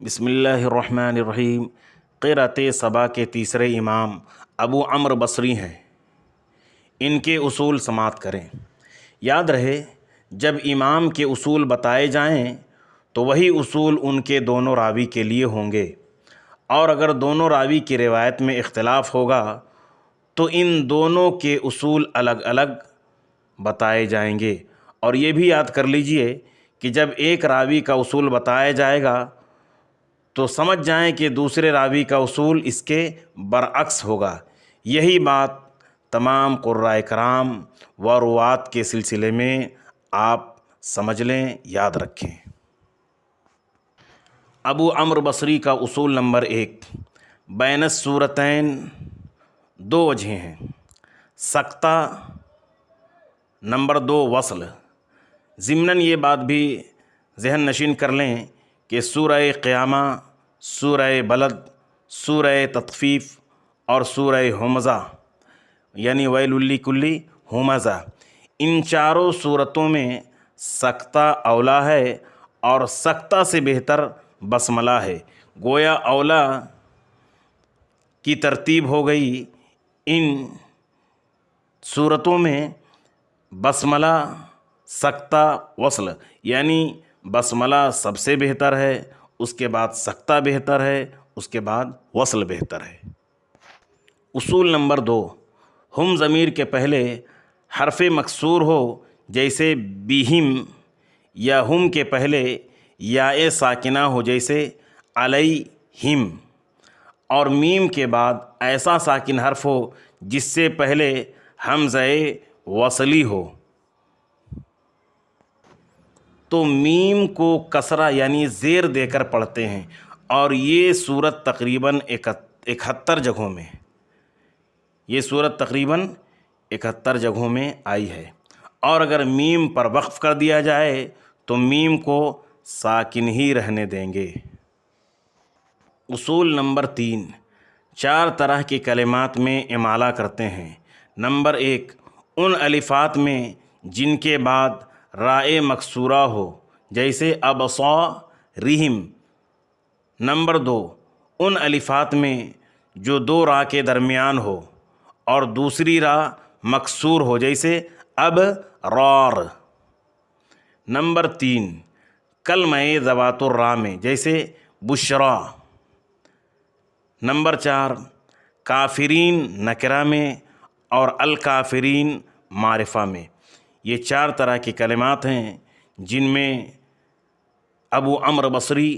بسم اللہ الرحمن الرحیم۔ قرأت سبا کے تیسرے امام ابو عمرو بصری ہیں، ان کے اصول سماعت کریں۔ یاد رہے، جب امام کے اصول بتائے جائیں تو وہی اصول ان کے دونوں راوی کے لیے ہوں گے، اور اگر دونوں راوی کی روایت میں اختلاف ہوگا تو ان دونوں کے اصول الگ الگ بتائے جائیں گے۔ اور یہ بھی یاد کر لیجئے کہ جب ایک راوی کا اصول بتایا جائے گا تو سمجھ جائیں کہ دوسرے راوی کا اصول اس کے برعکس ہوگا۔ یہی بات تمام قرائے کرام و روات کے سلسلے میں آپ سمجھ لیں، یاد رکھیں۔ ابو عمرو بصری کا اصول نمبر 1، بین الصورتین دو وجہیں ہیں، سقطہ، نمبر 2 وصل۔ ضمناً یہ بات بھی ذہن نشین کر لیں کہ سورہ قیامہ، سورہ بلد، سورہ تطفیف اور سورہ ہمزہ یعنی ویل لکل ہمزہ، ان چاروں صورتوں میں سقطہ اولا ہے اور سقطہ سے بہتر بسملہ ہے۔ گویا اولا کی ترتیب ہو گئی ان صورتوں میں بسملہ، سقطہ، وصل، یعنی بسملہ سب سے بہتر ہے، اس کے بعد سقطہ بہتر ہے، اس کے بعد وصل بہتر ہے۔ اصول نمبر 2، ہم ضمیر کے پہلے حرف مکسور ہو جیسے بیہم، یا ہم کے پہلے یاء ساکنہ ہو جیسے علیہم، اور میم کے بعد ایسا ساکن حرف ہو جس سے پہلے حمزہ وصلی ہو تو میم کو کسرہ یعنی زیر دے کر پڑھتے ہیں، اور یہ صورت تقریباً 71 جگہوں میں جگہوں میں آئی ہے۔ اور اگر میم پر وقف کر دیا جائے تو میم کو ساکن ہی رہنے دیں گے۔ اصول نمبر 3، 4 طرح کی کلمات میں امالہ کرتے ہیں۔ نمبر 1، ان الفات میں جن کے بعد راء مکسورہ ہو جیسے ابصارہم۔ نمبر 2، ان الفات میں جو 2 راء کے درمیان ہو اور دوسری راء مکسور ہو جیسے ابرار۔ نمبر 3، کلمہ ذوات الراء میں جیسے بشریٰ۔ نمبر 4، کافرین نکرہ میں اور الکافرین معرفہ میں۔ یہ 4 طرح کی کلمات ہیں جن میں ابو عمرو بصری